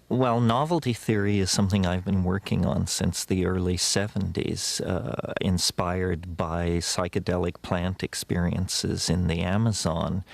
Well, novelty theory is something I've been working on since the early 70s, inspired by psychedelic plant experiences in the Amazon,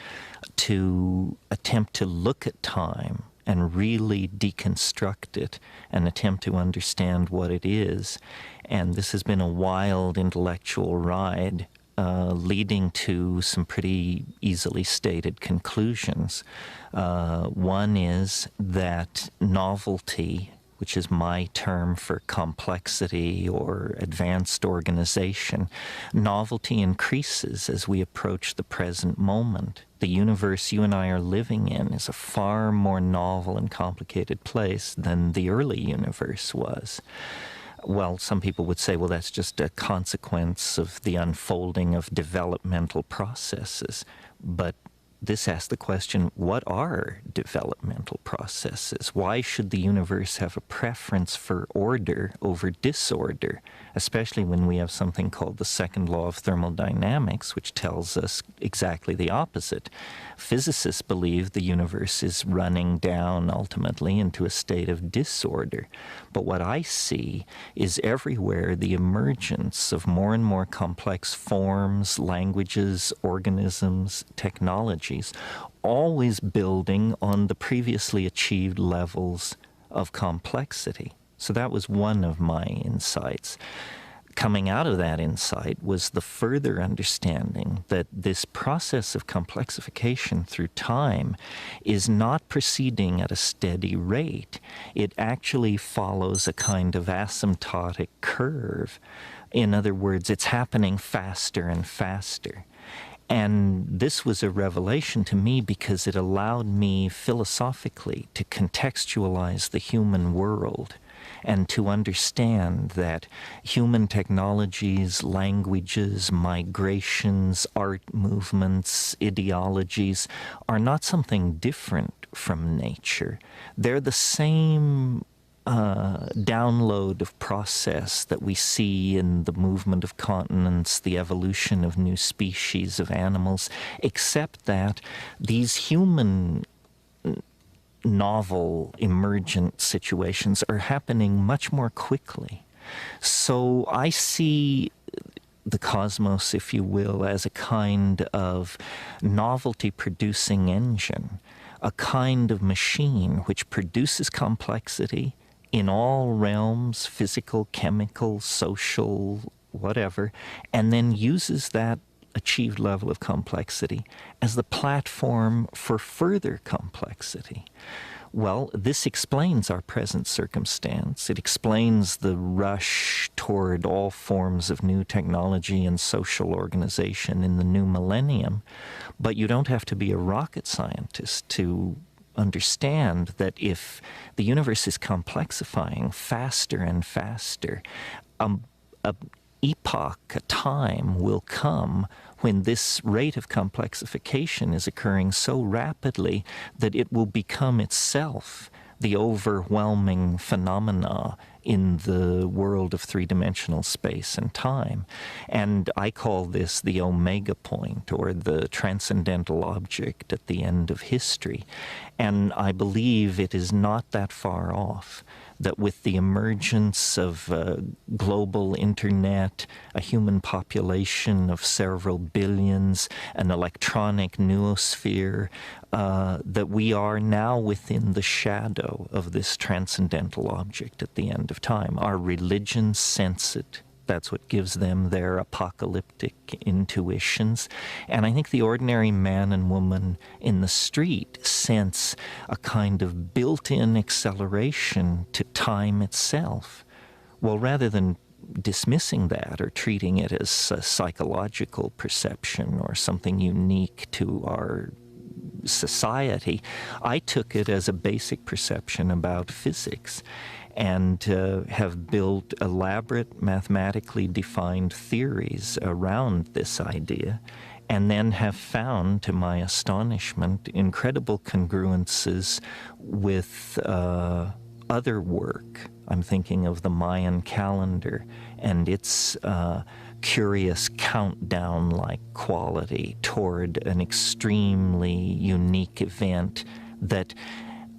to attempt to look at time and really deconstruct it and attempt to understand what it is. And this has been a wild intellectual ride, leading to some pretty easily stated conclusions. One is that novelty, which is my term for complexity or advanced organization, novelty increases as we approach the present moment. The universe you and I are living in is a far more novel and complicated place than the early universe was. Well, some people would say, well, that's just a consequence of the unfolding of developmental processes. But this asks the question, what are developmental processes? Why should the universe have a preference for order over disorder, especially when we have something called the second law of thermodynamics, which tells us exactly the opposite? Physicists believe the universe is running down ultimately into a state of disorder. But what I see is everywhere the emergence of more and more complex forms, languages, organisms, technologies, always building on the previously achieved levels of complexity. So that was one of my insights. Coming out of that insight was the further understanding that this process of complexification through time is not proceeding at a steady rate. It actually follows a kind of asymptotic curve. In other words, it's happening faster and faster. And this was a revelation to me because it allowed me philosophically to contextualize the human world and to understand that human technologies, languages, migrations, art movements, ideologies are not something different from nature. They're the same download of process that we see in the movement of continents, the evolution of new species of animals, except that these human novel, emergent situations are happening much more quickly. So I see the cosmos, if you will, as a kind of novelty-producing engine, a kind of machine which produces complexity in all realms, physical, chemical, social, whatever, and then uses that achieved level of complexity as the platform for further complexity. Well, this explains our present circumstance. It explains the rush toward all forms of new technology and social organization in the new millennium. But you don't have to be a rocket scientist to understand that if the universe is complexifying faster and faster, a epoch, a time will come when this rate of complexification is occurring so rapidly that it will become itself the overwhelming phenomena in the world of three-dimensional space and time. And I call this the omega point, or the transcendental object at the end of history. And I believe it is not that far off, that with the emergence of global internet, a human population of several billions, an electronic noosphere, that we are now within the shadow of this transcendental object at the end of time. Our religions sense it. That's what gives them their apocalyptic intuitions. And I think the ordinary man and woman in the street sense a kind of built-in acceleration to time itself. Well, rather than dismissing that or treating it as a psychological perception or something unique to our society, I took it as a basic perception about physics, and have built elaborate mathematically defined theories around this idea, and then have found, to my astonishment, incredible congruences with other work. I'm thinking of the Mayan calendar and its curious countdown-like quality toward an extremely unique event that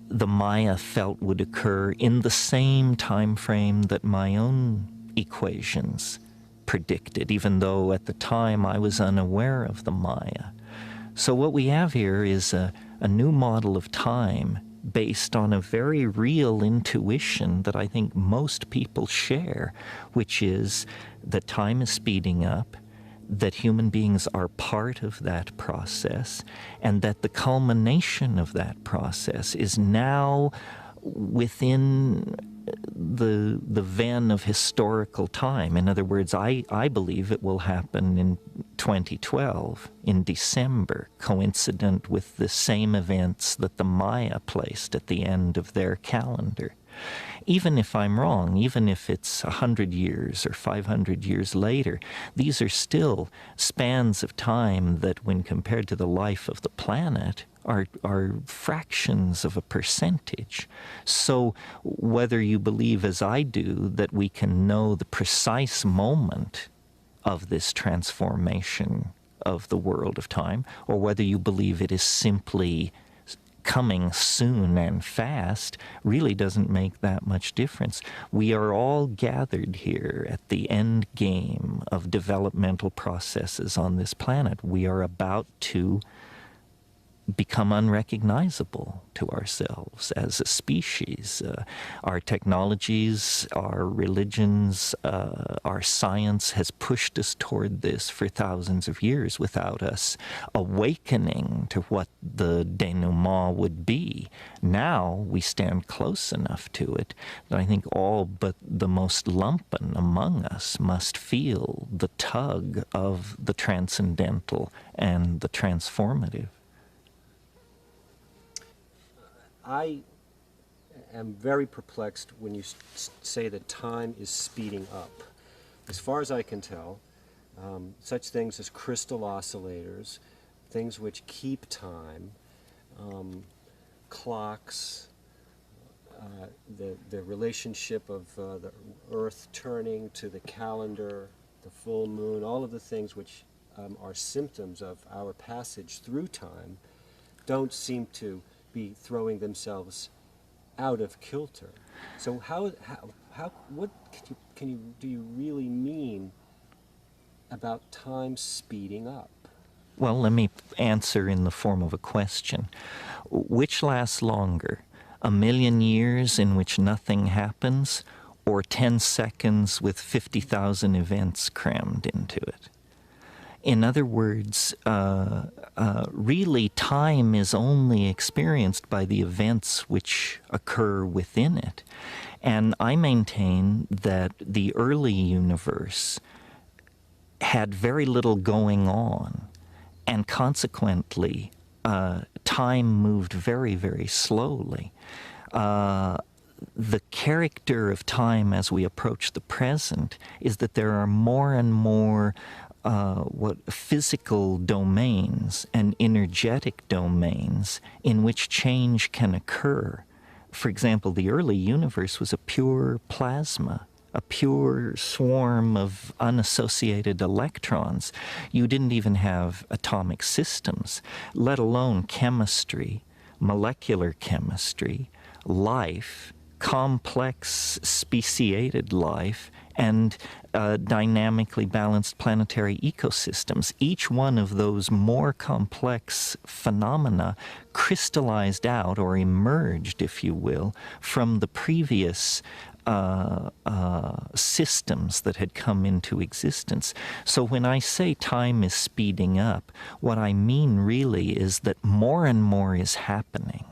the Maya felt would occur in the same time frame that my own equations predicted, even though at the time I was unaware of the Maya. So what we have here is a new model of time based on a very real intuition that I think most people share, which is that time is speeding up, that human beings are part of that process, and that the culmination of that process is now within the ven of historical time. In other words, I believe it will happen in 2012, in December, coincident with the same events that the Maya placed at the end of their calendar. Even if I'm wrong, even if it's 100 years or 500 years later, these are still spans of time that, when compared to the life of the planet, are fractions of a percentage. So whether you believe, as I do, that we can know the precise moment of this transformation of the world of time, or whether you believe it is simply coming soon and fast, really doesn't make that much difference. We are all gathered here at the end game of developmental processes on this planet. We are about to become unrecognizable to ourselves as a species. Our technologies, our religions, our science has pushed us toward this for thousands of years without us awakening to what the denouement would be. Now we stand close enough to it that I think all but the most lumpen among us must feel the tug of the transcendental and the transformative. I am very perplexed when you say that time is speeding up. As far as I can tell, such things as crystal oscillators, things which keep time, clocks, the relationship of the Earth turning to the calendar, the full moon, all of the things which are symptoms of our passage through time, don't seem to be throwing themselves out of kilter. So what do you really mean about time speeding up? Well, let me answer in the form of a question. Which lasts longer, 1,000,000 years in which nothing happens, or 10 seconds with 50,000 events crammed into it? In other words, really time is only experienced by the events which occur within it. And I maintain that the early universe had very little going on, and consequently, time moved very, very slowly. The character of time as we approach the present is that there are more and more physical domains and energetic domains in which change can occur. For example, the early universe was a pure plasma, a pure swarm of unassociated electrons. You didn't even have atomic systems, let alone chemistry, molecular chemistry, life, complex speciated life, and dynamically balanced planetary ecosystems. Each one of those more complex phenomena crystallized out, or emerged, if you will, from the previous systems that had come into existence. So when I say time is speeding up, what I mean really is that more and more is happening.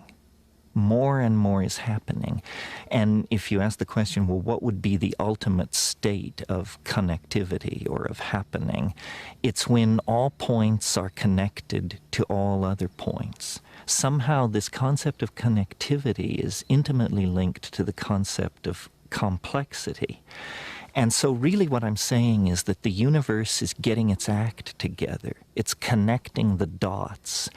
More and more is happening. And if you ask the question, well, what would be the ultimate state of connectivity or of happening? It's when all points are connected to all other points. Somehow this concept of connectivity is intimately linked to the concept of complexity. And so really what I'm saying is that the universe is getting its act together. It's connecting the dots.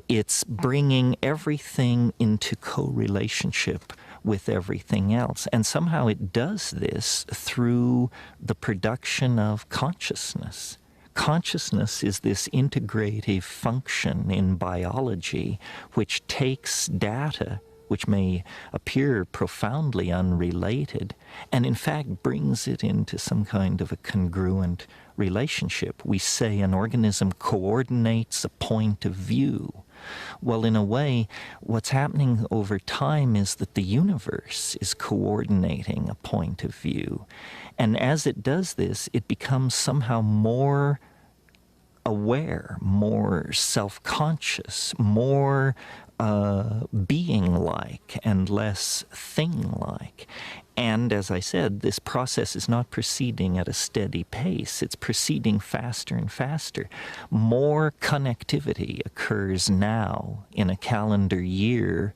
It's bringing everything into co-relationship with everything else. And somehow it does this through the production of consciousness. Consciousness is this integrative function in biology which takes data which may appear profoundly unrelated, and in fact brings it into some kind of a congruent relationship. We say an organism coordinates a point of view. Well, in a way, what's happening over time is that the universe is coordinating a point of view. And as it does this, it becomes somehow more aware, more self-conscious, more being-like and less thing-like. And as I said, this process is not proceeding at a steady pace. It's proceeding faster and faster. More connectivity occurs now in a calendar year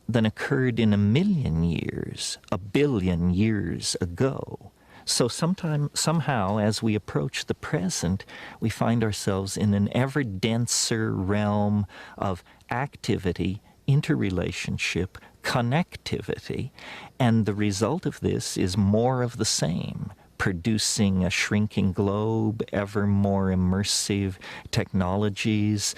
than occurred in 1,000,000 years, 1,000,000,000 years ago. So somehow, as we approach the present, we find ourselves in an ever denser realm of activity, interrelationship, connectivity, and the result of this is more of the same, producing a shrinking globe, ever more immersive technologies,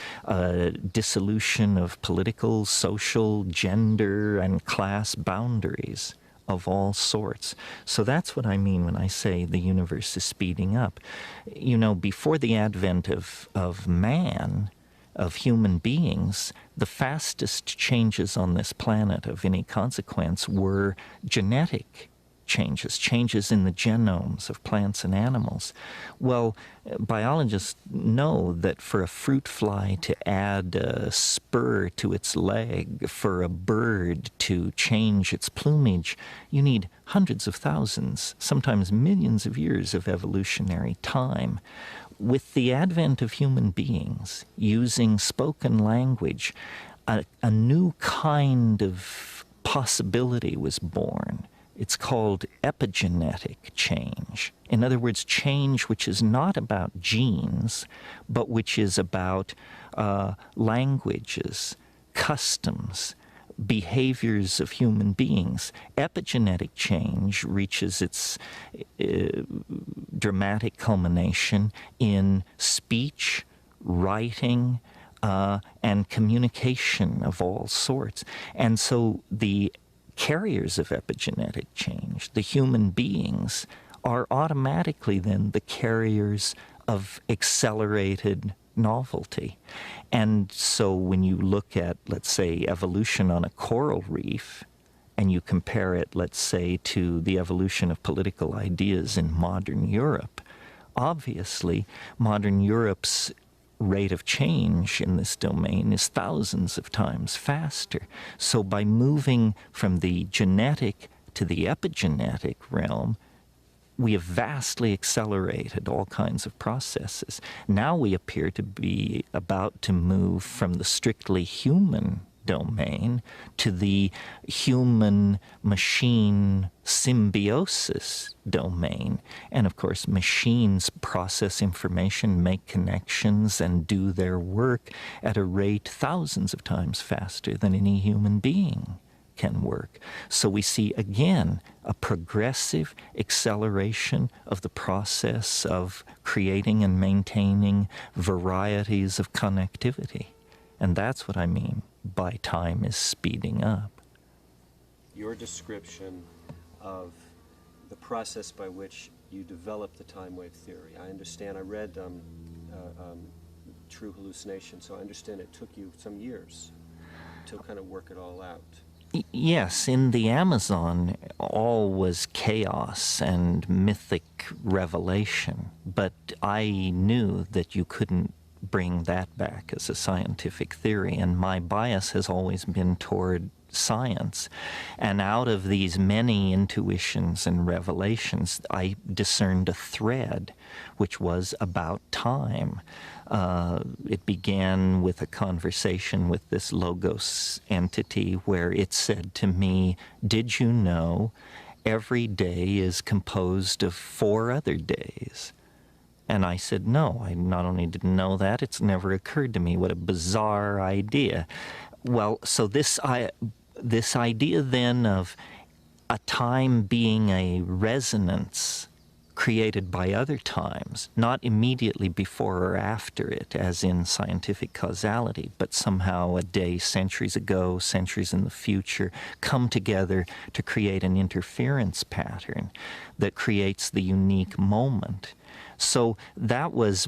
dissolution of political, social, gender, and class boundaries of all sorts. So that's what I mean when I say the universe is speeding up. You know, before the advent of man, of human beings, the fastest changes on this planet of any consequence were genetic changes in the genomes of plants and animals. Well, biologists know that for a fruit fly to add a spur to its leg, for a bird to change its plumage, you need hundreds of thousands, sometimes millions of years of evolutionary time. With the advent of human beings using spoken language, a new kind of possibility was born. It's called epigenetic change. In other words, change which is not about genes, but which is about languages, customs, behaviors of human beings. Epigenetic change reaches its dramatic culmination in speech, writing, and communication of all sorts. And so the carriers of epigenetic change, the human beings, are automatically then the carriers of accelerated novelty. And so when you look at, let's say, evolution on a coral reef, and you compare it, let's say, to the evolution of political ideas in modern Europe, obviously modern Europe's rate of change in this domain is thousands of times faster. So by moving from the genetic to the epigenetic realm, we have vastly accelerated all kinds of processes. Now we appear to be about to move from the strictly human domain to the human-machine symbiosis domain. And of course, machines process information, make connections, and do their work at a rate thousands of times faster than any human being can work. So we see, again, a progressive acceleration of the process of creating and maintaining varieties of connectivity. And that's what I mean by time is speeding up. Your description of the process by which you develop the time wave theory. I understand, I read True Hallucination, so I understand it took you some years to kind of work it all out. Yes, in the Amazon, all was chaos and mythic revelation, but I knew that you couldn't bring that back as a scientific theory, and my bias has always been toward science. And out of these many intuitions and revelations, I discerned a thread which was about time. It began with a conversation with this Logos entity where it said to me, "Did you know every day is composed of 4 other days?" And I said, no, I not only didn't know that, it's never occurred to me. What a bizarre idea. Well, so this idea then of a time being a resonance created by other times, not immediately before or after it, as in scientific causality, but somehow a day centuries ago, centuries in the future, come together to create an interference pattern that creates the unique moment. So that was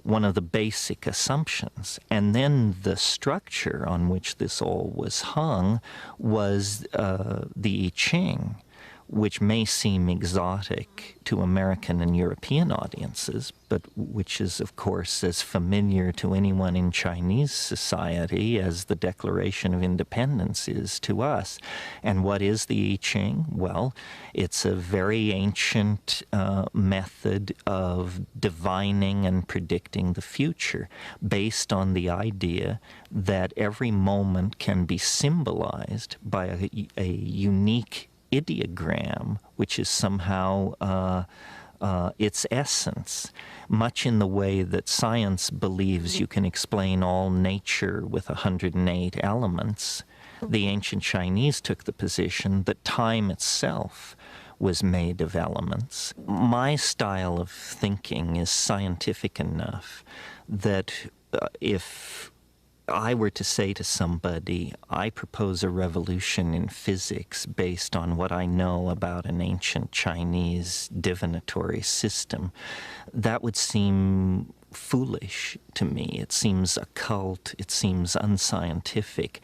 one of the basic assumptions. And then the structure on which this all was hung was the I Ching, which may seem exotic to American and European audiences, but which is, of course, as familiar to anyone in Chinese society as the Declaration of Independence is to us. And what is the I Ching? Well, it's a very ancient method of divining and predicting the future, based on the idea that every moment can be symbolized by a unique ideogram, which is somehow its essence, much in the way that science believes you can explain all nature with 108 elements. The ancient Chinese took the position that time itself was made of elements. My style of thinking is scientific enough that if I were to say to somebody, I propose a revolution in physics based on what I know about an ancient Chinese divinatory system, that would seem foolish to me. It seems occult. It seems unscientific.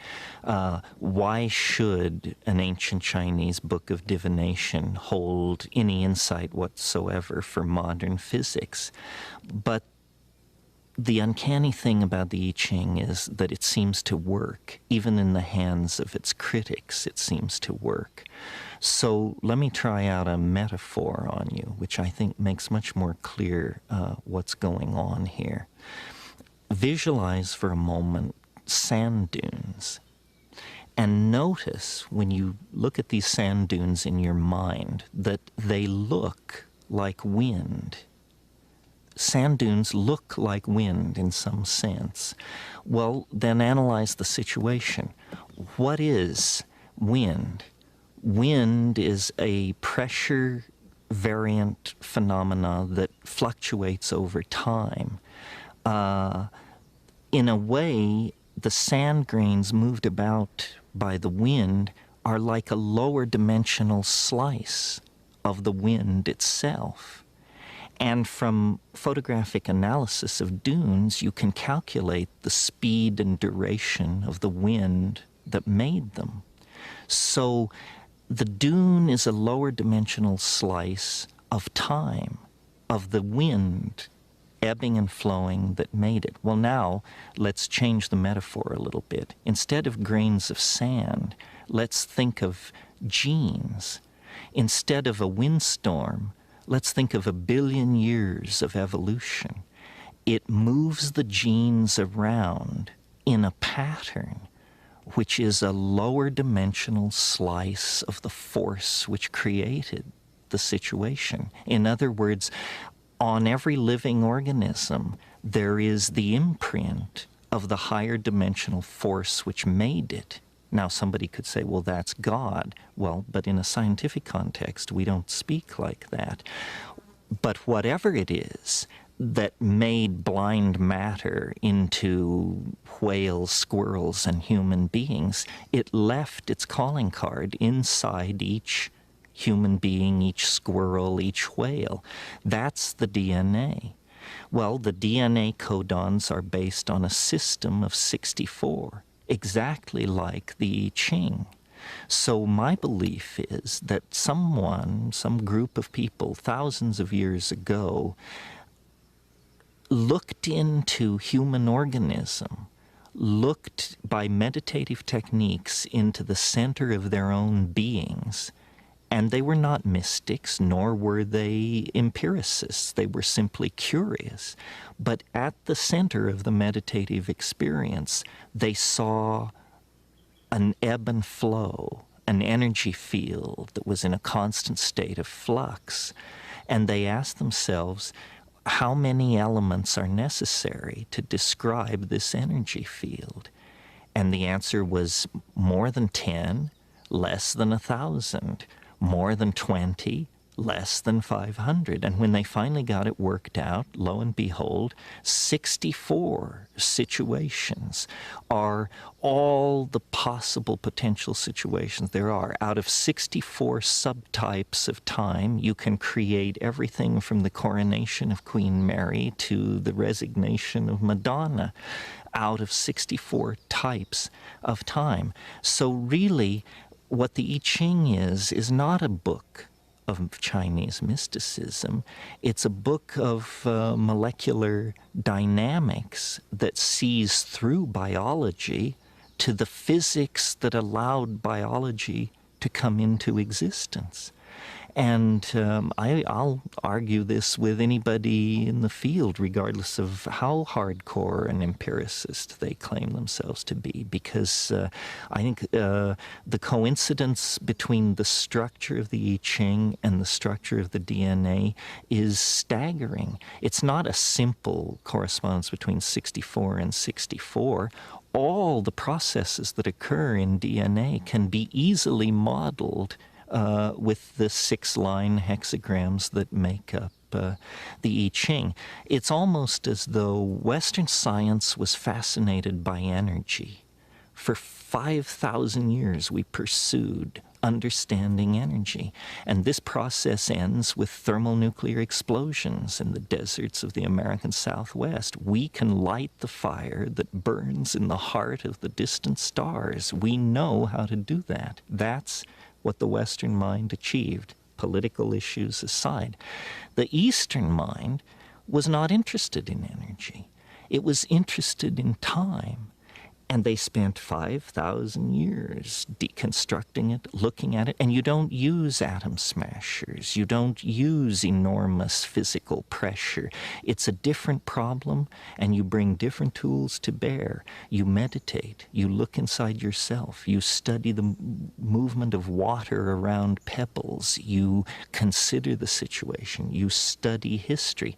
Why should an ancient Chinese book of divination hold any insight whatsoever for modern physics? But the uncanny thing about the I Ching is that it seems to work. Even in the hands of its critics, it seems to work. So let me try out a metaphor on you, which I think makes much more clear what's going on here. Visualize for a moment sand dunes. And notice, when you look at these sand dunes in your mind, that they look like wind. Sand dunes look like wind in some sense. Well, then analyze the situation. What is wind? Wind is a pressure variant phenomena that fluctuates over time. In a way, the sand grains moved about by the wind are like a lower dimensional slice of the wind itself. And from photographic analysis of dunes, you can calculate the speed and duration of the wind that made them. So the dune is a lower dimensional slice of time, of the wind ebbing and flowing that made it. Well, now let's change the metaphor a little bit. Instead of grains of sand, let's think of genes. Instead of a windstorm, let's think of 1 billion years of evolution. It moves the genes around in a pattern which is a lower dimensional slice of the force which created the situation. In other words, on every living organism, there is the imprint of the higher dimensional force which made it. Now, somebody could say, well, that's God. Well, but in a scientific context, we don't speak like that. But whatever it is that made blind matter into whales, squirrels, and human beings, it left its calling card inside each human being, each squirrel, each whale. That's the DNA. Well, the DNA codons are based on a system of 64. Exactly like the I Ching. So my belief is that someone, some group of people thousands of years ago looked into human organism, looked by meditative techniques into the center of their own beings, and they were not mystics, nor were they empiricists. They were simply curious. But at the center of the meditative experience, they saw an ebb and flow, an energy field that was in a constant state of flux. And they asked themselves, how many elements are necessary to describe this energy field? And the answer was more than 10, less than 1,000. More than 20, less than 500. And when they finally got it worked out, lo and behold, 64 situations are all the possible potential situations there are. Out of 64 subtypes of time, you can create everything from the coronation of Queen Mary to the resignation of Madonna out of 64 types of time. So really, what the I Ching is not a book of Chinese mysticism. It's a book of molecular dynamics that sees through biology to the physics that allowed biology to come into existence. And I'll argue this with anybody in the field, regardless of how hardcore an empiricist they claim themselves to be, because I think the coincidence between the structure of the I Ching and the structure of the DNA is staggering. It's not a simple correspondence between 64 and 64. All the processes that occur in DNA can be easily modeled with the 6-line hexagrams that make up the I Ching. It's almost as though Western science was fascinated by energy. For 5,000 years we pursued understanding energy. And this process ends with thermonuclear explosions in the deserts of the American Southwest. We can light the fire that burns in the heart of the distant stars. We know how to do that. That's what the Western mind achieved, political issues aside. The Eastern mind was not interested in energy. It was interested in time. And they spent 5,000 years deconstructing it, looking at it. And you don't use atom smashers. You don't use enormous physical pressure. It's a different problem, and you bring different tools to bear. You meditate. You look inside yourself. You study the movement of water around pebbles. You consider the situation. You study history.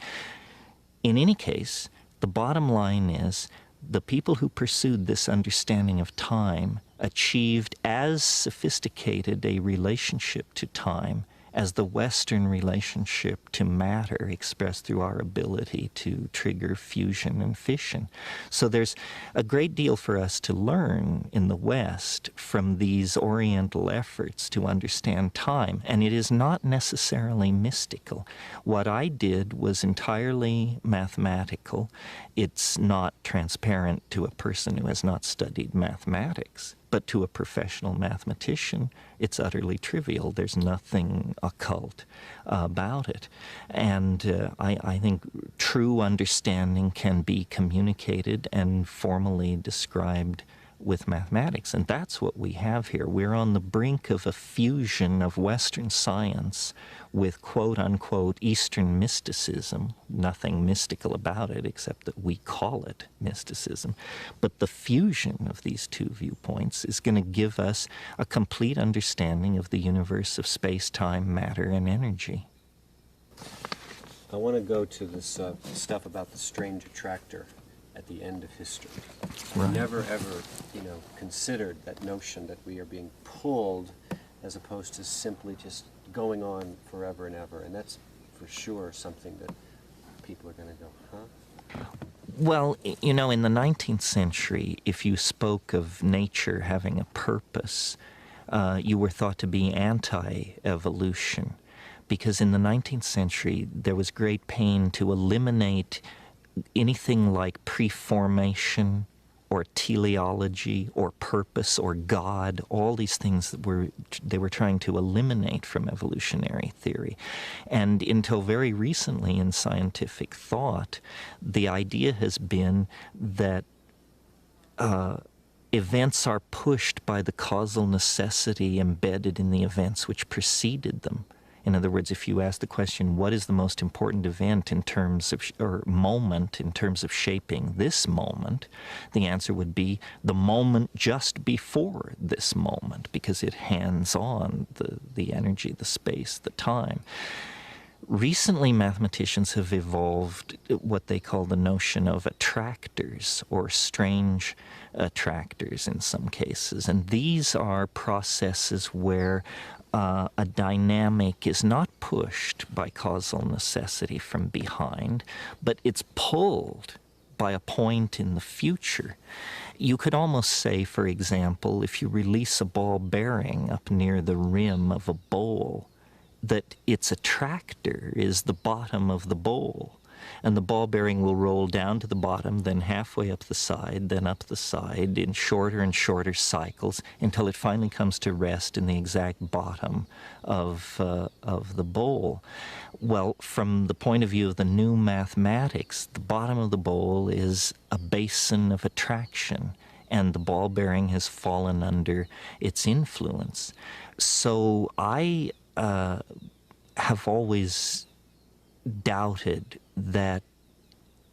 In any case, the bottom line is, the people who pursued this understanding of time achieved as sophisticated a relationship to time as the Western relationship to matter expressed through our ability to trigger fusion and fission. So there's a great deal for us to learn in the West from these Oriental efforts to understand time, and it is not necessarily mystical. What I did was entirely mathematical. It's not transparent to a person who has not studied mathematics. But to a professional mathematician, it's utterly trivial. There's nothing occult about it. And I think true understanding can be communicated and formally described with mathematics. And that's what we have here. We're on the brink of a fusion of Western science with quote-unquote Eastern mysticism. Nothing mystical about it except that we call it mysticism. But the fusion of these two viewpoints is going to give us a complete understanding of the universe of space-time, matter, and energy. I want to go to this stuff about the strange attractor at the end of history. Right. I never ever, considered that notion that we are being pulled as opposed to simply just going on forever and ever. And that's for sure something that people are going to go, huh? Well, in the 19th century, if you spoke of nature having a purpose, you were thought to be anti-evolution. Because in the 19th century, there was great pain to eliminate anything like preformation or teleology or purpose or God, all these things that they were trying to eliminate from evolutionary theory. And until very recently in scientific thought, the idea has been that events are pushed by the causal necessity embedded in the events which preceded them. In other words, if you ask the question, what is the most important event in terms of, or moment in terms of shaping this moment, the answer would be the moment just before this moment, because it hands on the energy, the space, the time. Recently, mathematicians have evolved what they call the notion of attractors, or strange attractors in some cases. And these are processes where a dynamic is not pushed by causal necessity from behind, but it's pulled by a point in the future. You could almost say, for example, if you release a ball bearing up near the rim of a bowl, that its attractor is the bottom of the bowl. And the ball bearing will roll down to the bottom, then halfway up the side, then up the side in shorter and shorter cycles until it finally comes to rest in the exact bottom of the bowl. Well, from the point of view of the new mathematics, the bottom of the bowl is a basin of attraction, and the ball bearing has fallen under its influence. So I have always doubted that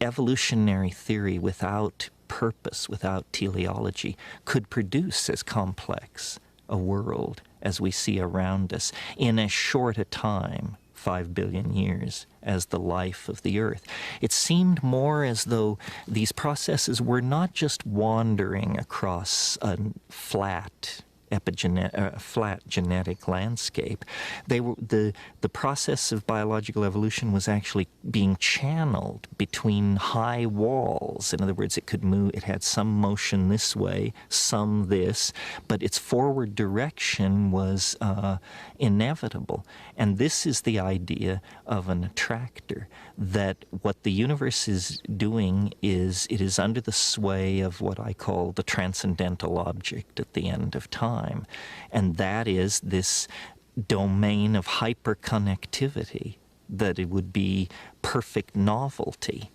evolutionary theory without purpose, without teleology, could produce as complex a world as we see around us in as short a time, 5 billion years, as the life of the Earth. It seemed more as though these processes were not just wandering across a flat genetic landscape. They were the process of biological evolution was actually being channeled between high walls. In other words, it could move. It had some motion this way, some this, but its forward direction was inevitable. And this is the idea of an attractor, that what the universe is doing is it is under the sway of what I call the transcendental object at the end of time. And that is this domain of hyperconnectivity, that it would be perfect novelty.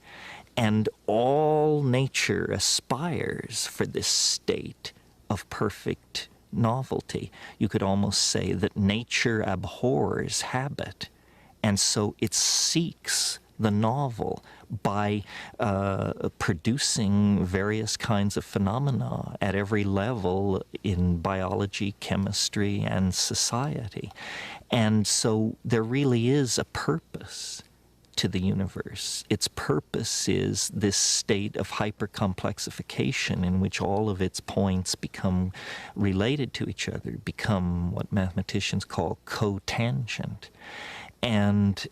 And all nature aspires for this state of perfect novelty. You could almost say that nature abhors habit, and so it seeks the novel by producing various kinds of phenomena at every level in biology, chemistry, and society. And so there really is a purpose to the universe. Its purpose is this state of hypercomplexification in which all of its points become related to each other, become what mathematicians call cotangent. And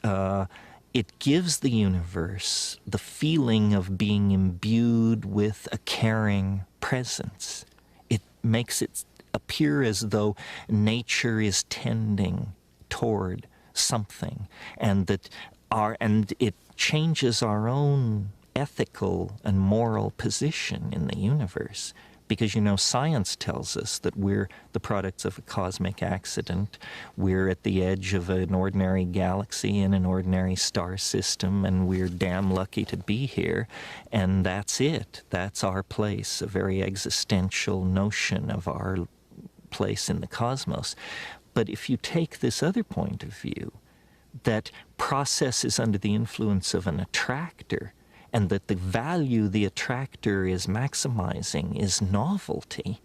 it gives the universe the feeling of being imbued with a caring presence. It makes it appear as though nature is tending toward something, and that it changes our own ethical and moral position in the universe. Because, you know, science tells us that we're the products of a cosmic accident. We're at the edge of an ordinary galaxy in an ordinary star system, and we're damn lucky to be here. And that's it. That's our place, a very existential notion of our place in the cosmos. But if you take this other point of view, that process is under the influence of an attractor, and that the value the attractor is maximizing is novelty,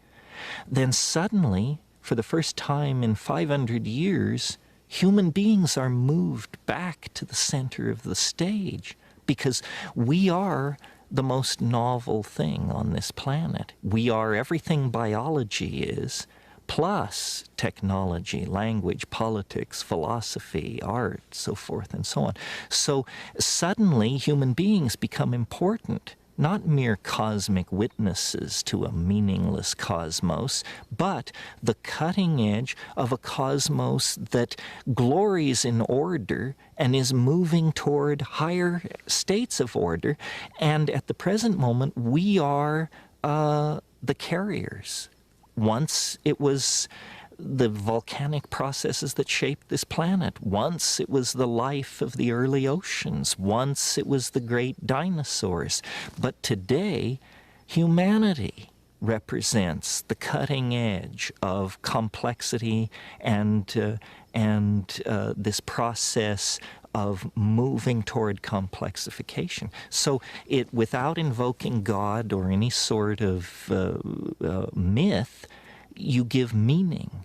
then suddenly, for the first time in 500 years, human beings are moved back to the center of the stage, because we are the most novel thing on this planet. We are everything biology is, plus technology, language, politics, philosophy, art, so forth and so on. So suddenly human beings become important, not mere cosmic witnesses to a meaningless cosmos, but the cutting edge of a cosmos that glories in order and is moving toward higher states of order. And at the present moment, we are the carriers. Once it was the volcanic processes that shaped this planet. Once it was the life of the early oceans. Once it was the great dinosaurs. But today, humanity represents the cutting edge of complexity and this process of moving toward complexification. So without invoking God or any sort of myth, you give meaning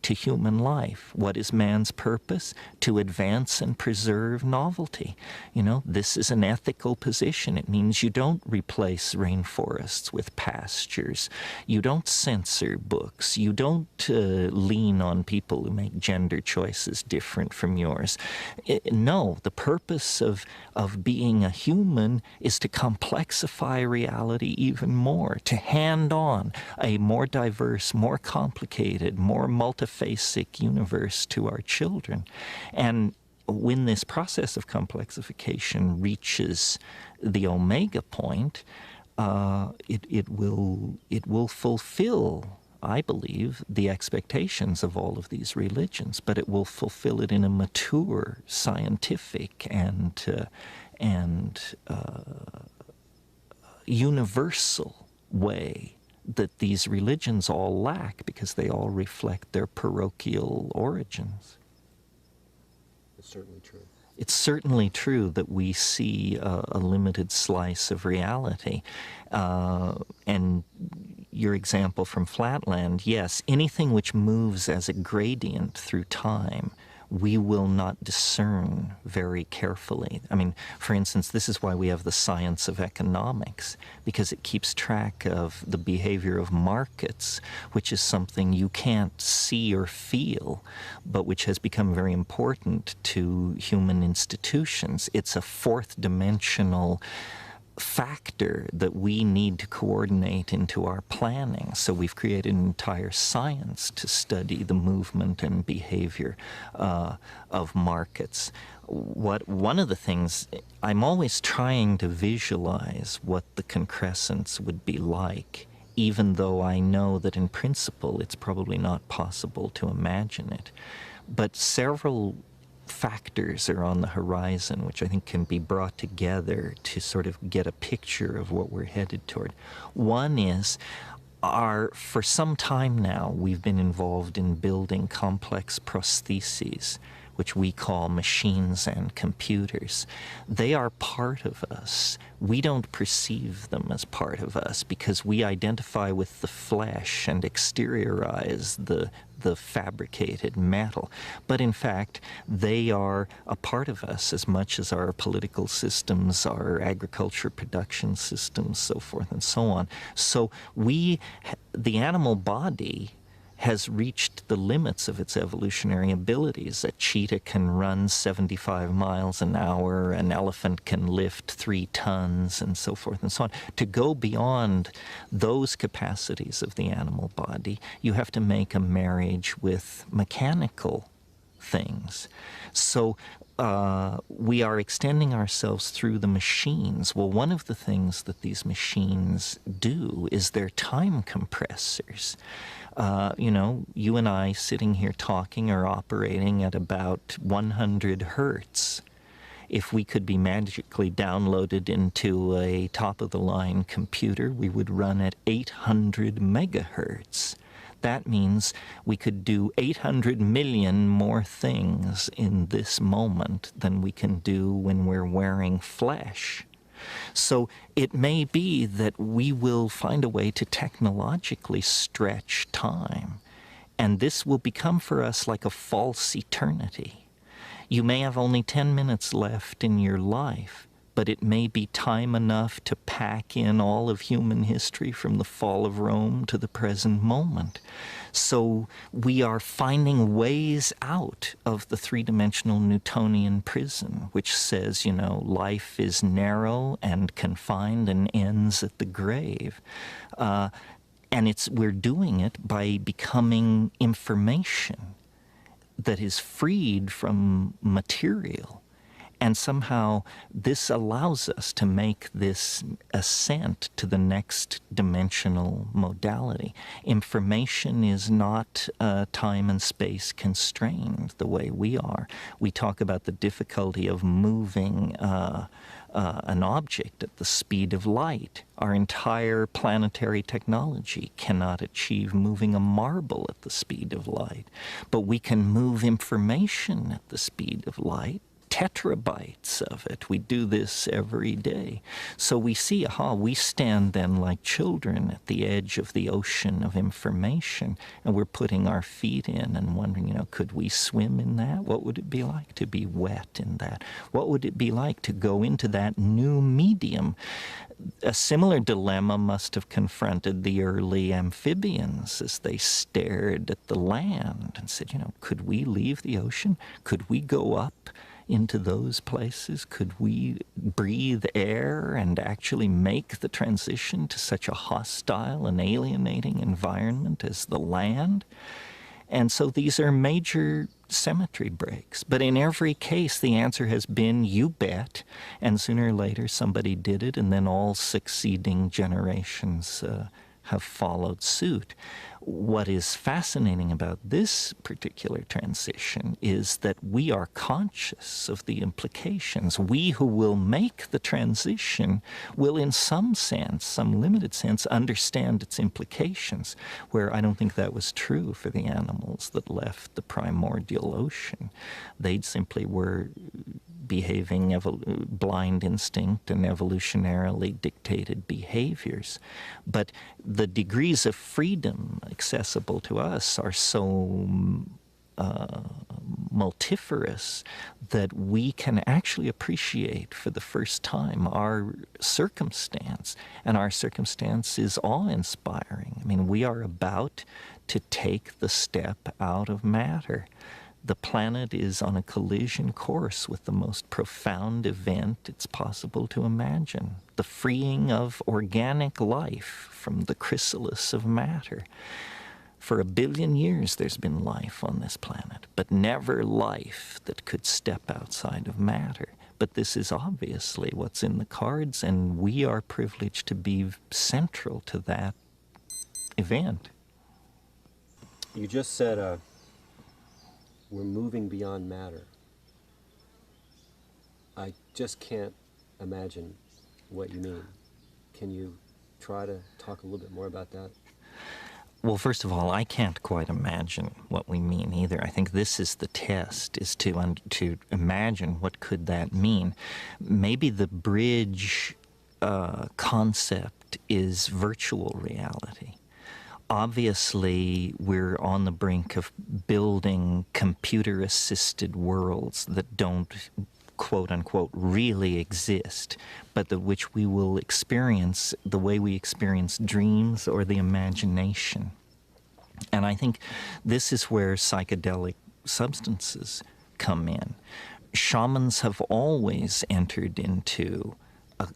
to human life. What is man's purpose? To advance and preserve novelty. You know, this is an ethical position. It means you don't replace rainforests with pastures. You don't censor books. You don't lean on people who make gender choices different from yours. No, the purpose of being a human is to complexify reality even more, to hand on a more diverse, more complicated, more multifaceted universe to our children. And when this process of complexification reaches the omega point, it will fulfill, I believe, the expectations of all of these religions, but it will fulfill it in a mature, scientific, and universal way that these religions all lack, because they all reflect their parochial origins. It's certainly true. It's certainly true that we see a limited slice of reality. And your example from Flatland, yes, anything which moves as a gradient through time, we will not discern very carefully. I mean, for instance, this is why we have the science of economics, because it keeps track of the behavior of markets, which is something you can't see or feel, but which has become very important to human institutions. It's a fourth dimensional factor that we need to coordinate into our planning. So we've created an entire science to study the movement and behavior of markets. One of the things, I'm always trying to visualize what the concrescence would be like, even though I know that in principle it's probably not possible to imagine it. But several factors are on the horizon which I think can be brought together to sort of get a picture of what we're headed toward. One is, for some time now, we've been involved in building complex prostheses, which we call machines and computers. They are part of us. We don't perceive them as part of us because we identify with the flesh and exteriorize the fabricated metal. But in fact, they are a part of us as much as our political systems, our agriculture production systems, so forth and so on. So the animal body has reached the limits of its evolutionary abilities. A cheetah can run 75 miles an hour, an elephant can lift 3 tons, and so forth and so on. To go beyond those capacities of the animal body, you have to make a marriage with mechanical things. So we are extending ourselves through the machines. Well, one of the things that these machines do is they're time compressors. You know, you and I sitting here talking are operating at about 100 hertz. If we could be magically downloaded into a top-of-the-line computer, we would run at 800 megahertz. That means we could do 800 million more things in this moment than we can do when we're wearing flesh. So it may be that we will find a way to technologically stretch time, and this will become for us like a false eternity. You may have only 10 minutes left in your life, but it may be time enough to pack in all of human history from the fall of Rome to the present moment. So we are finding ways out of the three-dimensional Newtonian prison, which says, you know, life is narrow and confined and ends at the grave. And we're doing it by becoming information that is freed from material. And somehow this allows us to make this ascent to the next dimensional modality. Information is not time and space constrained the way we are. We talk about the difficulty of moving an object at the speed of light. Our entire planetary technology cannot achieve moving a marble at the speed of light. But we can move information at the speed of light. tetrabytes of it. We do this every day. So we see, we stand then like children at the edge of the ocean of information, and we're putting our feet in and wondering, could we swim in that? What would it be like to be wet in that? What would it be like to go into that new medium? A similar dilemma must have confronted the early amphibians as they stared at the land and said, could we leave the ocean? Could we go up into those places? Could we breathe air and actually make the transition to such a hostile and alienating environment as the land? And so these are major symmetry breaks. But in every case, the answer has been, you bet. And sooner or later, somebody did it, and then all succeeding generations have followed suit. What is fascinating about this particular transition is that we are conscious of the implications. We who will make the transition will, in some sense, some limited sense, understand its implications, where I don't think that was true for the animals that left the primordial ocean. They simply were behaving blind instinct and evolutionarily dictated behaviors. But the degrees of freedom accessible to us are so multifarious that we can actually appreciate for the first time our circumstance, and our circumstance is awe-inspiring. I mean, we are about to take the step out of matter. The planet is on a collision course with the most profound event it's possible to imagine, the freeing of organic life from the chrysalis of matter. For 1 billion years there's been life on this planet, but never life that could step outside of matter. But this is obviously what's in the cards, and we are privileged to be central to that event. You just said we're moving beyond matter. I just can't imagine what you mean. Can you try to talk a little bit more about that? Well, first of all, I can't quite imagine what we mean either. I think this is the test, is to imagine what could that mean. Maybe the bridge concept is virtual reality. Obviously, we're on the brink of building computer-assisted worlds that don't, quote-unquote, really exist, but which we will experience the way we experience dreams or the imagination. And I think this is where psychedelic substances come in. Shamans have always entered into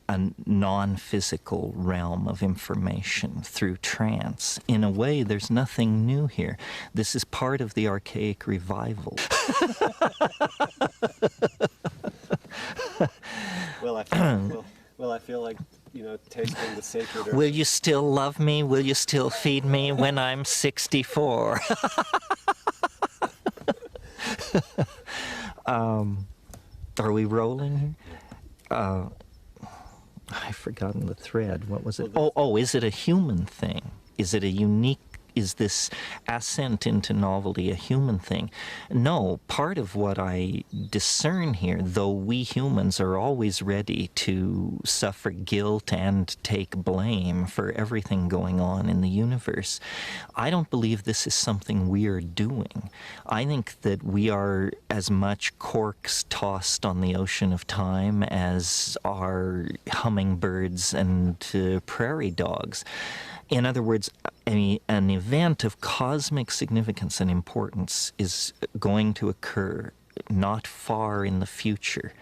a non-physical realm of information through trance. In a way, there's nothing new here. This is part of the archaic revival. Well, I feel like, tasting the sacred earth. Will you still love me? Will you still feed me when I'm 64? Are we rolling here? I've forgotten the thread. What was it? Is it a human thing? Is it a unique, is this ascent into novelty a human thing? No, part of what I discern here, though we humans are always ready to suffer guilt and take blame for everything going on in the universe, I don't believe this is something we are doing. I think that we are as much corks tossed on the ocean of time as are hummingbirds and prairie dogs. In other words, an event of cosmic significance and importance is going to occur not far in the future.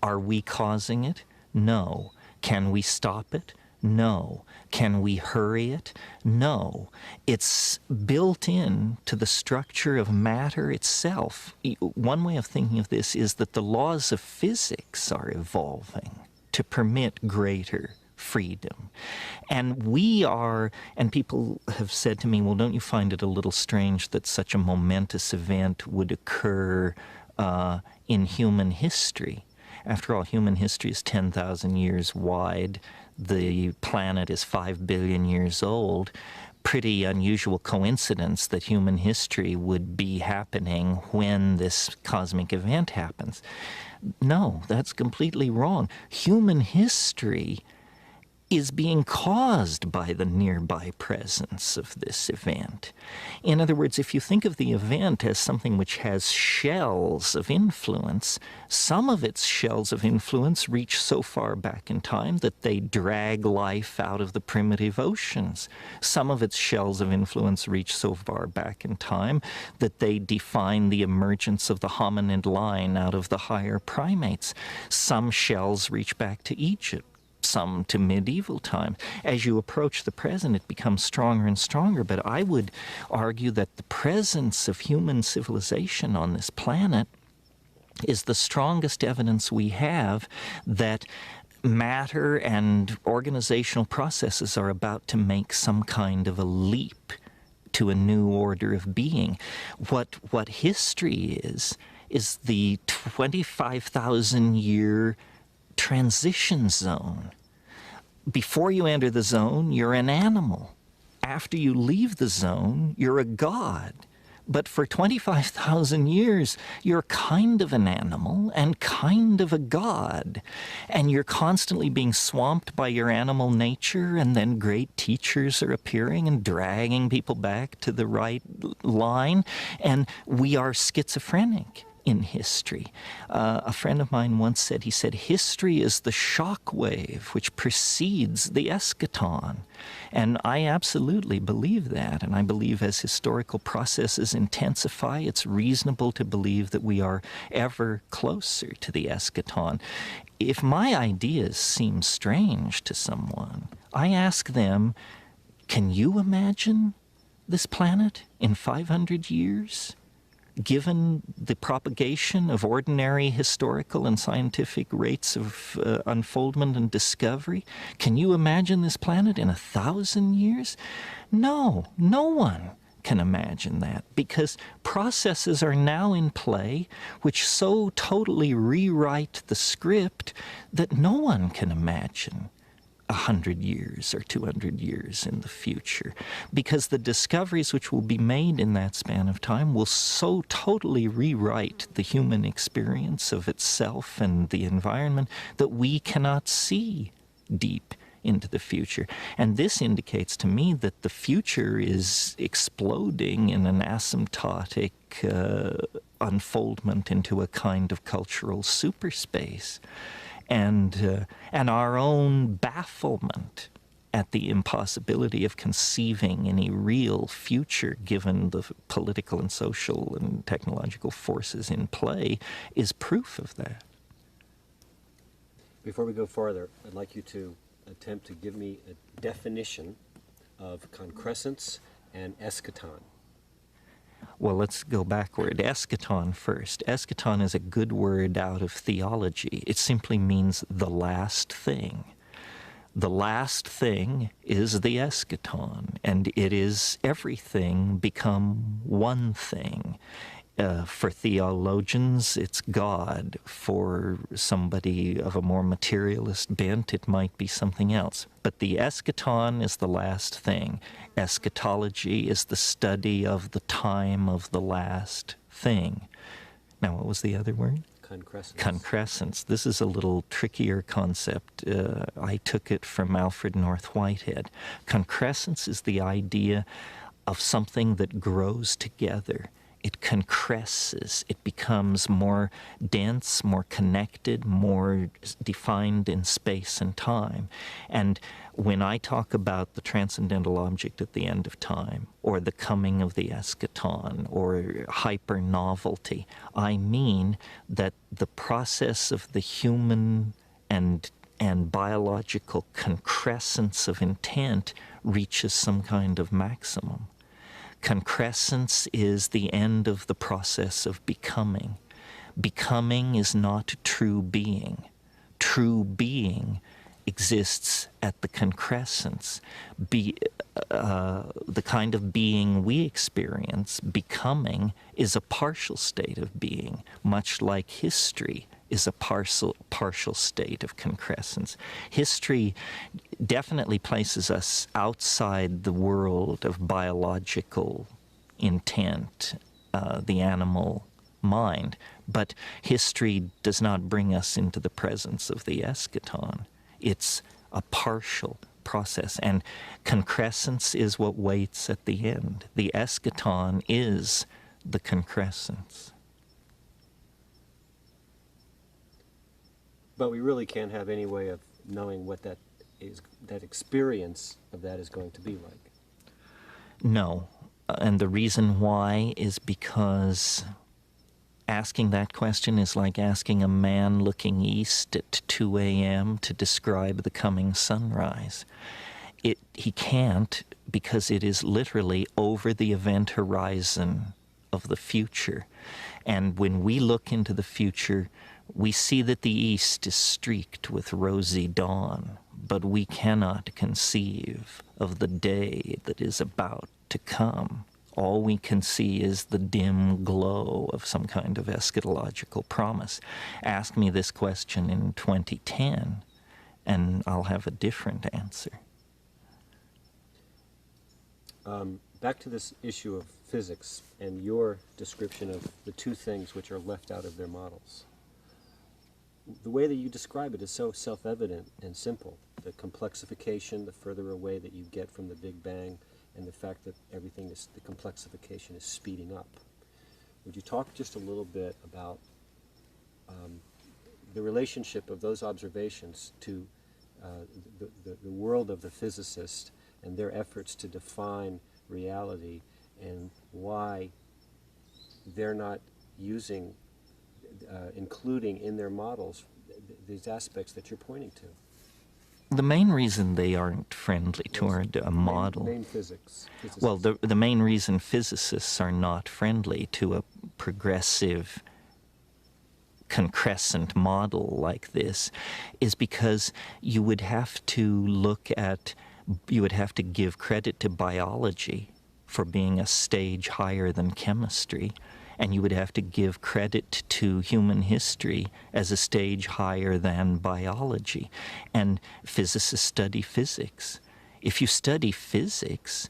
Are we causing it? No. Can we stop it? No. Can we hurry it? No. It's built in to the structure of matter itself. One way of thinking of this is that the laws of physics are evolving to permit greater freedom. And we are, and people have said to me, well, don't you find it a little strange that such a momentous event would occur in human history? After all, human history is 10,000 years wide. The planet is 5 billion years old. pretty unusual coincidence that human history would be happening when this cosmic event happens. No, that's completely wrong. Human history is being caused by the nearby presence of this event. In other words, if you think of the event as something which has shells of influence, some of its shells of influence reach so far back in time that they drag life out of the primitive oceans. Some of its shells of influence reach so far back in time that they define the emergence of the hominid line out of the higher primates. Some shells reach back to Egypt, some to medieval times. As you approach the present, it becomes stronger and stronger. But I would argue that the presence of human civilization on this planet is the strongest evidence we have that matter and organizational processes are about to make some kind of a leap to a new order of being. What history is the 25,000-year transition zone. Before you enter the zone, you're an animal. After you leave the zone, you're a god. But for 25,000 years, you're kind of an animal and kind of a god. And you're constantly being swamped by your animal nature, and then great teachers are appearing and dragging people back to the right line. And we are schizophrenic in history. A friend of mine once said, history is the shock wave which precedes the eschaton. And I absolutely believe that. And I believe as historical processes intensify, it's reasonable to believe that we are ever closer to the eschaton. If my ideas seem strange to someone, I ask them, can you imagine this planet in 500 years? Given the propagation of ordinary historical and scientific rates of unfoldment and discovery, can you imagine this planet in 1,000 years? No, no one can imagine that, because processes are now in play which so totally rewrite the script that no one can imagine 100 years or 200 years in the future, because the discoveries which will be made in that span of time will so totally rewrite the human experience of itself and the environment that we cannot see deep into the future. And this indicates to me that the future is exploding in an asymptotic unfoldment into a kind of cultural superspace. And our own bafflement at the impossibility of conceiving any real future given the political and social and technological forces in play is proof of that. Before we go farther, I'd like you to attempt to give me a definition of concrescence and eschaton. Well, let's go backward. Eschaton first. Eschaton is a good word out of theology. It simply means the last thing. The last thing is the eschaton, and it is everything become one thing. For theologians, it's God. For somebody of a more materialist bent, it might be something else. But the eschaton is the last thing. Eschatology is the study of the time of the last thing. Now, what was the other word? Concrescence. Concrescence. This is a little trickier concept. I took it from Alfred North Whitehead. Concrescence is the idea of something that grows together. It concresces. It becomes more dense, more connected, more defined in space and time. And when I talk about the transcendental object at the end of time, or the coming of the eschaton, or hyper-novelty, I mean that the process of the human and biological concrescence of intent reaches some kind of maximum. Concrescence is the end of the process of becoming. Becoming is not true being. True being exists at the concrescence. The kind of being we experience, becoming, is a partial state of being, much like history is a partial state of concrescence. History definitely places us outside the world of biological intent, the animal mind, but history does not bring us into the presence of the eschaton. It's a partial process, and concrescence is what waits at the end. The eschaton is the concrescence. But we really can't have any way of knowing what that is, that experience of that is going to be like. No, and the reason why is because asking that question is like asking a man looking east at 2 a.m. to describe the coming sunrise. He can't, because it is literally over the event horizon of the future. And when we look into the future, we see that the east is streaked with rosy dawn, but we cannot conceive of the day that is about to come. All we can see is the dim glow of some kind of eschatological promise. Ask me this question in 2010, and I'll have a different answer. Back to this issue of physics and your description of the two things which are left out of their models. The way that you describe it is so self-evident and simple. The complexification, the further away that you get from the Big Bang, and the fact that everything is, the complexification is speeding up. Would you talk just a little bit about the relationship of those observations to the world of the physicist and their efforts to define reality, and why they're not using, including in their models, these aspects that you're pointing to? The main reason they aren't friendly toward a model... Main physics. Well, the main reason physicists are not friendly to a progressive concrescent model like this is because you would have to give credit to biology for being a stage higher than chemistry, and you would have to give credit to human history as a stage higher than biology. And physicists study physics. If you study physics,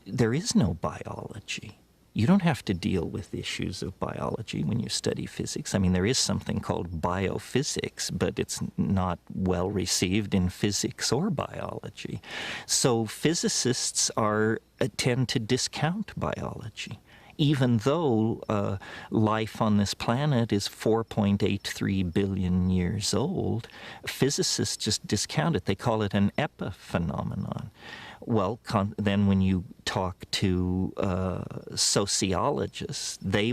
there is no biology. You don't have to deal with issues of biology when you study physics. I mean, there is something called biophysics, but it's not well received in physics or biology. So physicists tend to discount biology. Even though life on this planet is 4.83 billion years old, physicists just discount it. They call it an epiphenomenon. Well, then when you talk to sociologists, they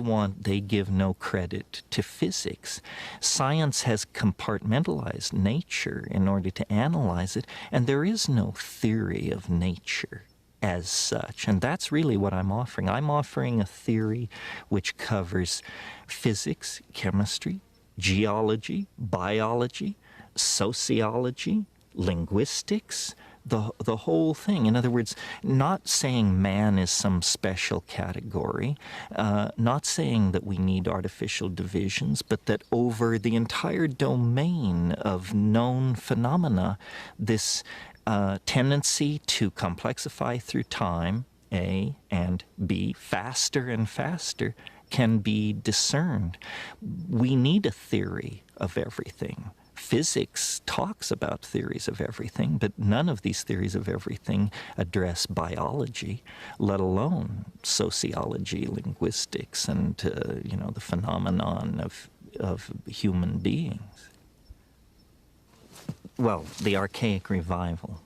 give no credit to physics. Science has compartmentalized nature in order to analyze it, and there is no theory of nature as such. And that's really what I'm offering. I'm offering a theory which covers physics, chemistry, geology, biology, sociology, linguistics, the whole thing. In other words, not saying man is some special category, not saying that we need artificial divisions, but that over the entire domain of known phenomena, this tendency to complexify through time, A, and B, faster and faster, can be discerned. We need a theory of everything. Physics talks about theories of everything, but none of these theories of everything address biology, let alone sociology, linguistics, and the phenomenon of human beings. Well, the archaic revival.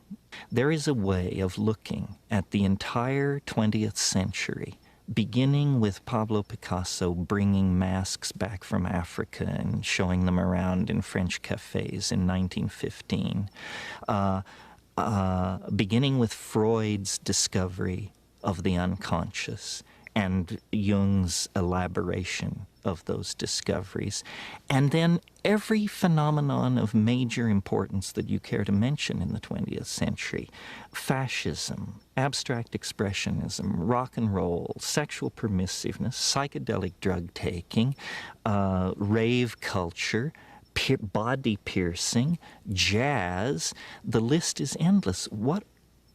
There is a way of looking at the entire 20th century, beginning with Pablo Picasso bringing masks back from Africa and showing them around in French cafes in 1915, beginning with Freud's discovery of the unconscious, and Jung's elaboration of those discoveries. And then every phenomenon of major importance that you care to mention in the 20th century: fascism, abstract expressionism, rock and roll, sexual permissiveness, psychedelic drug taking, rave culture, body piercing, jazz. The list is endless. What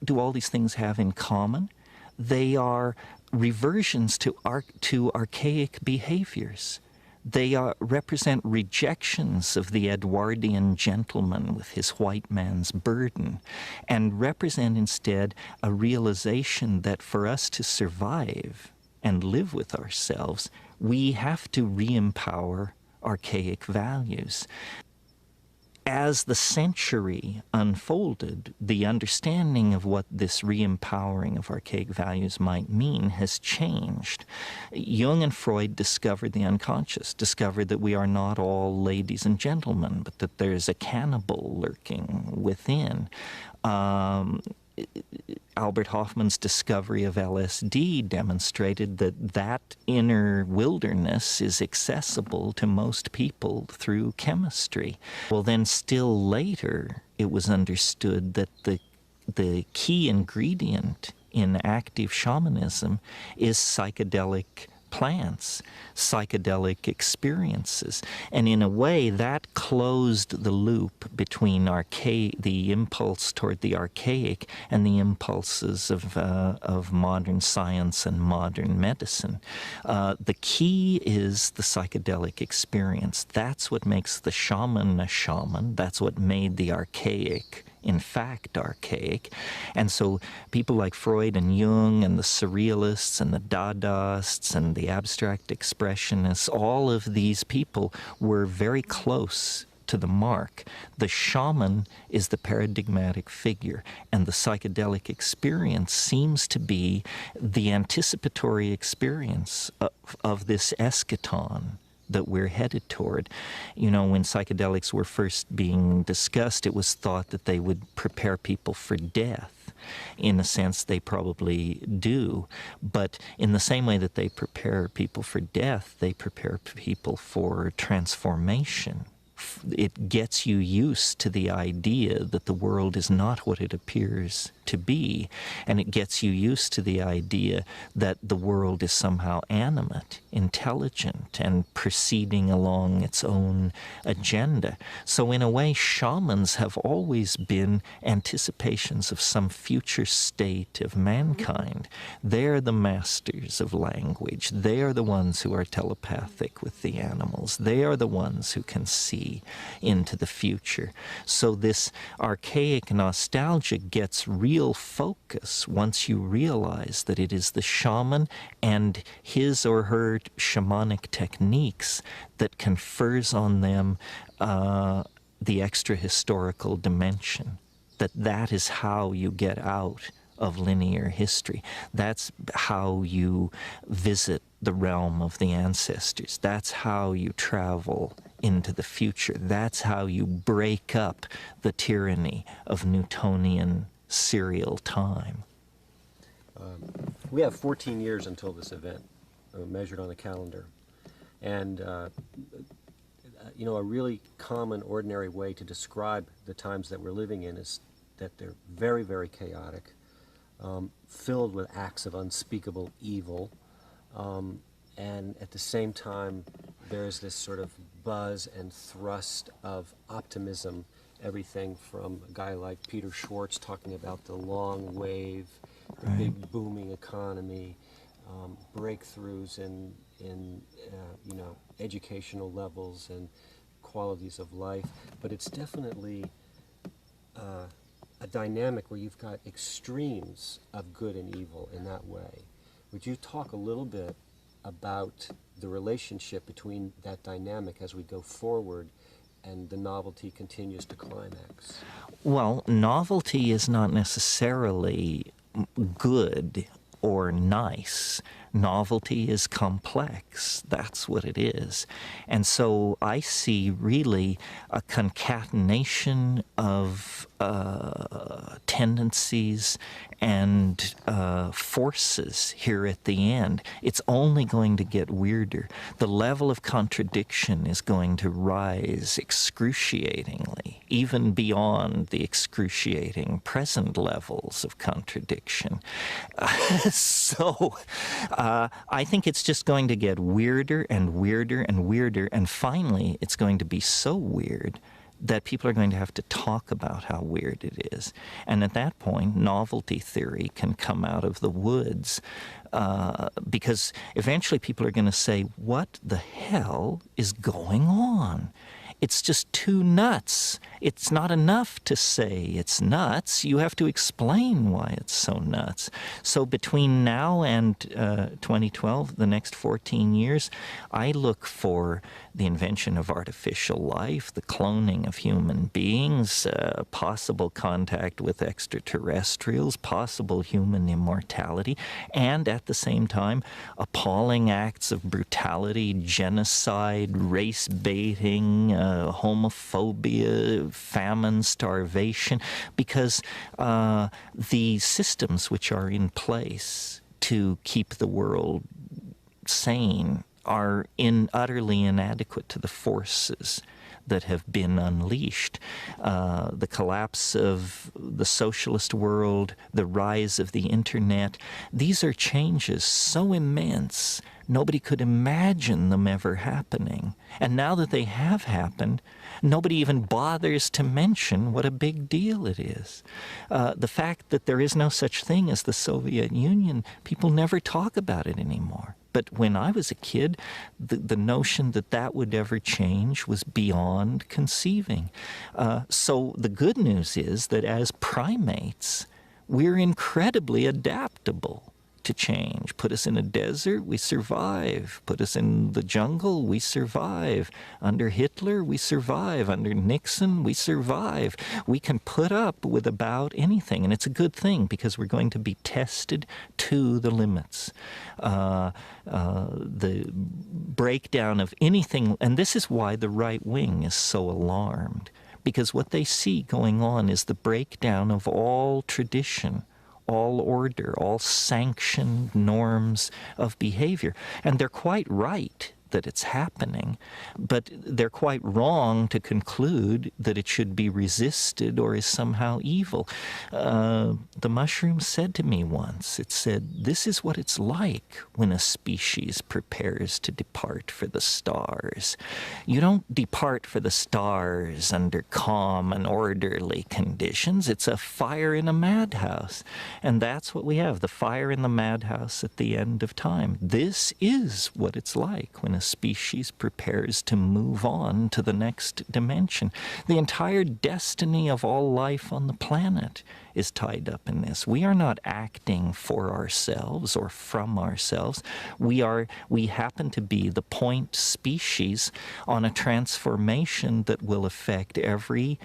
do all these things have in common? They are reversions to archaic behaviors. They represent rejections of the Edwardian gentleman with his white man's burden, and represent instead a realization that for us to survive and live with ourselves, we have to re-empower archaic values. As the century unfolded, the understanding of what this re-empowering of archaic values might mean has changed. Jung and Freud discovered the unconscious, discovered that we are not all ladies and gentlemen, but that there's a cannibal lurking within. Albert Hoffman's discovery of LSD demonstrated that that inner wilderness is accessible to most people through chemistry. Well, then still later, it was understood that the key ingredient in active shamanism is psychedelic plants, psychedelic experiences. And in a way, that closed the loop between the impulse toward the archaic and the impulses of modern science and modern medicine. The key is the psychedelic experience. That's what makes the shaman a shaman. That's what made the archaic in fact archaic. And so people like Freud and Jung and the surrealists and the Dadaists and the abstract expressionists, all of these people were very close to the mark. The shaman is the paradigmatic figure, and the psychedelic experience seems to be the anticipatory experience of this eschaton that we're headed toward. You know, when psychedelics were first being discussed, it was thought that they would prepare people for death. In a sense, they probably do. But in the same way that they prepare people for death, they prepare people for transformation. It gets you used to the idea that the world is not what it appears to be, and it gets you used to the idea that the world is somehow animate, intelligent, and proceeding along its own agenda. So in a way, shamans have always been anticipations of some future state of mankind. They're the masters of language. They are the ones who are telepathic with the animals. They are the ones who can see into the future. So this archaic nostalgia gets real focus once you realize that it is the shaman and his or her shamanic techniques that confers on them the extra historical dimension. That is how you get out of linear history. That's how you visit the realm of the ancestors. That's how you travel into the future. That's how you break up the tyranny of Newtonian serial time. We have 14 years until this event, measured on the calendar. And, you know, a really common, ordinary way to describe the times that we're living in is that they're very, very chaotic, filled with acts of unspeakable evil, and at the same time, there's this sort of buzz and thrust of optimism. Everything from a guy like Peter Schwartz talking about the long wave, the big booming economy, breakthroughs in you know, educational levels and qualities of life. But it's definitely a dynamic where you've got extremes of good and evil in that way. Would you talk a little bit about the relationship between that dynamic as we go forward and the novelty continues to climax? Well, novelty is not necessarily good or nice. Novelty is complex. That's what it is. And so I see really a concatenation of tendencies and forces here at the end. It's only going to get weirder. The level of contradiction is going to rise excruciatingly, even beyond the excruciating present levels of contradiction. So I think it's just going to get weirder and weirder and weirder, and finally it's going to be so weird that people are going to have to talk about how weird it is. And at that point, novelty theory can come out of the woods, because eventually people are going to say, what the hell is going on? It's just too nuts. It's not enough to say it's nuts. You have to explain why it's so nuts. So between now and 2012, the next 14 years, I look for the invention of artificial life, the cloning of human beings, possible contact with extraterrestrials, possible human immortality, and at the same time, appalling acts of brutality, genocide, race baiting, homophobia, famine, starvation, because the systems which are in place to keep the world sane are utterly inadequate to the forces that have been unleashed. The collapse of the socialist world, the rise of the internet, these are changes so immense, nobody could imagine them ever happening. And now that they have happened, nobody even bothers to mention what a big deal it is. The fact that there is no such thing as the Soviet Union, people never talk about it anymore. But when I was a kid, the notion that that would ever change was beyond conceiving. So the good news is that as primates, we're incredibly adaptable to change. Put us in a desert, we survive. Put us in the jungle, we survive. Under Hitler, we survive. Under Nixon, we survive. We can put up with about anything, and it's a good thing because we're going to be tested to the limits. The breakdown of anything, and this is why the right wing is so alarmed, because what they see going on is the breakdown of all tradition, all order, all sanctioned norms of behavior. And they're quite right that it's happening, but they're quite wrong to conclude that it should be resisted or is somehow evil. The mushroom said to me once, it said, this is what it's like when a species prepares to depart for the stars. You don't depart for the stars under calm and orderly conditions. It's a fire in a madhouse. And that's what we have, the fire in the madhouse at the end of time. This is what it's like when a species prepares to move on to the next dimension. The entire destiny of all life on the planet is tied up in this. We are not acting for ourselves or from ourselves. We happen to be the point species on a transformation that will affect every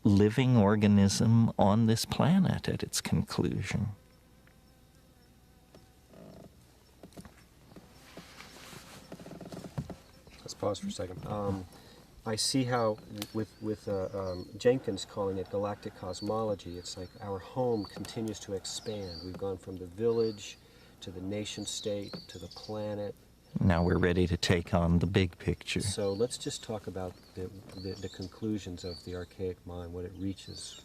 living organism on this planet at its conclusion. Pause for a second. I see how with Jenkins calling it galactic cosmology, it's like our home continues to expand. We've gone from the village to the nation state to the planet. Now we're ready to take on the big picture. So let's just talk about the conclusions of the archaic mind, what it reaches.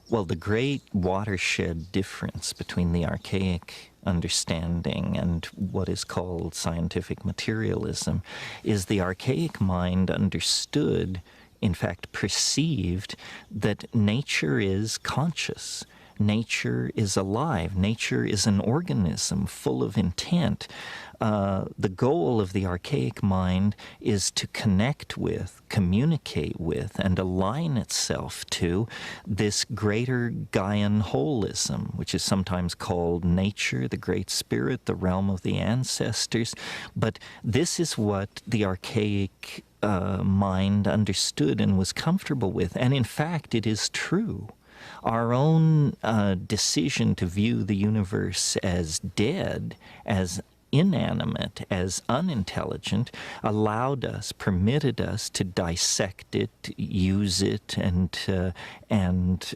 Well, the great watershed difference between the archaic understanding and what is called scientific materialism is the archaic mind understood, in fact perceived, that nature is conscious. Nature is alive. Nature is an organism full of intent. The goal of the archaic mind is to connect with, communicate with, and align itself to this greater Gaian holism, which is sometimes called nature, the great spirit, the realm of the ancestors. But this is what the archaic mind understood and was comfortable with. And in fact, it is true. Our own decision to view the universe as dead, as inanimate, as unintelligent, allowed us, permitted us to dissect it, use it, and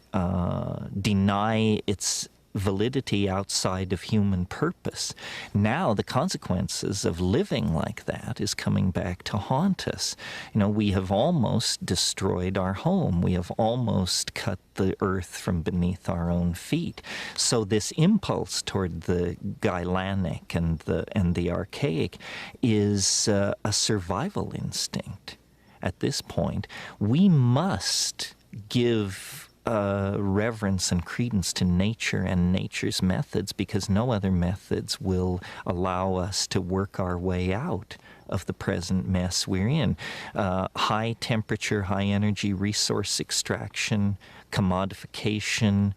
deny its validity outside of human purpose. Now the consequences of living like that is coming back to haunt us. You know, we have almost destroyed our home. We have almost cut the earth from beneath our own feet. So this impulse toward the Gailanic and the archaic is a survival instinct. At this point, we must give reverence and credence to nature and nature's methods, because no other methods will allow us to work our way out of the present mess we're in. High temperature, high energy resource extraction, commodification,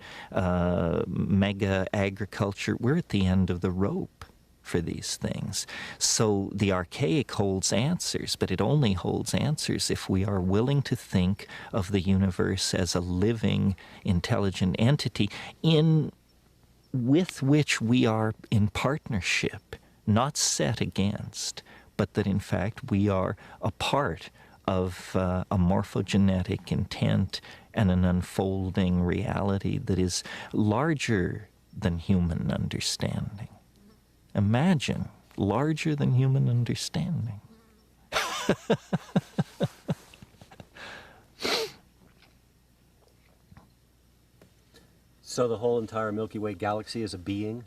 mega agriculture, we're at the end of the rope for these things. So the archaic holds answers, but it only holds answers if we are willing to think of the universe as a living, intelligent entity with which we are in partnership, not set against, but that in fact we are a part of a morphogenetic intent and an unfolding reality that is larger than human understanding. Imagine, larger than human understanding. So the whole entire Milky Way galaxy is a being?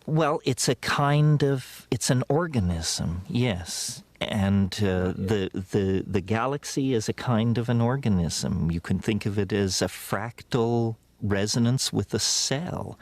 Well, it's an organism, yes. And the galaxy is a kind of an organism. You can think of it as a fractal resonance with a cell.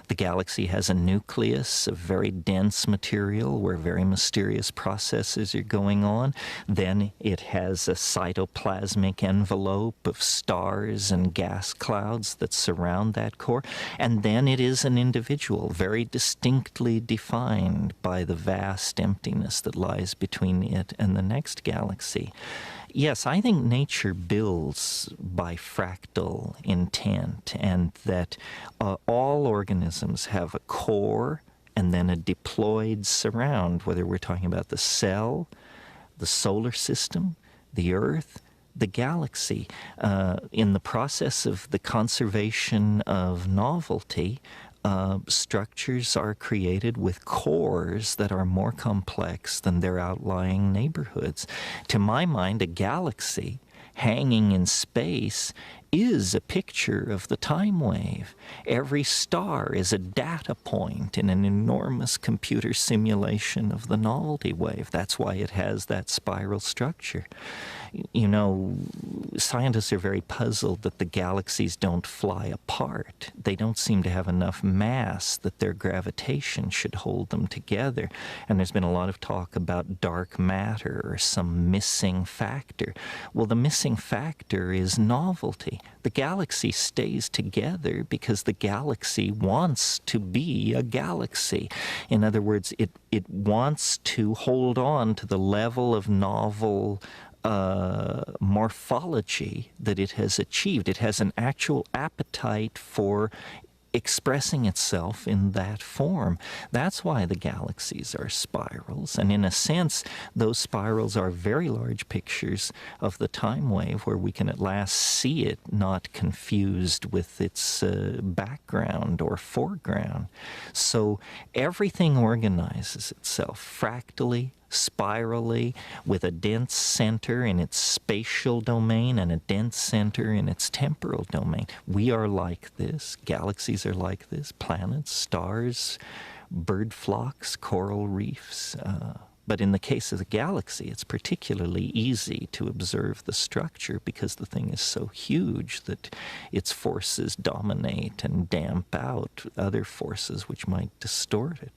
The galaxy has a nucleus of very dense material where very mysterious processes are going on. Then it has a cytoplasmic envelope of stars and gas clouds that surround that core. And then it is an individual, very distinctly defined by the vast emptiness that lies between it and the next galaxy. Yes, I think nature builds by fractal intent, and that all organisms have a core and then a deployed surround, whether we're talking about the cell, the solar system, the Earth, the galaxy. In the process of the conservation of novelty, structures are created with cores that are more complex than their outlying neighborhoods. To my mind, a galaxy hanging in space is a picture of the time wave. Every star is a data point in an enormous computer simulation of the novelty wave. That's why it has that spiral structure. You know, scientists are very puzzled that the galaxies don't fly apart. They don't seem to have enough mass that their gravitation should hold them together. And there's been a lot of talk about dark matter or some missing factor. Well, the missing factor is novelty. The galaxy stays together because the galaxy wants to be a galaxy. In other words, it wants to hold on to the level of novel morphology that it has achieved. It has an actual appetite for expressing itself in that form. That's why the galaxies are spirals. And in a sense, those spirals are very large pictures of the time wave where we can at last see it not confused with its background or foreground. So everything organizes itself fractally, spirally, with a dense center in its spatial domain and a dense center in its temporal domain. We are like this. Galaxies are like this. Planets, stars, bird flocks, coral reefs. But in the case of the galaxy, it's particularly easy to observe the structure because the thing is so huge that its forces dominate and damp out other forces which might distort it.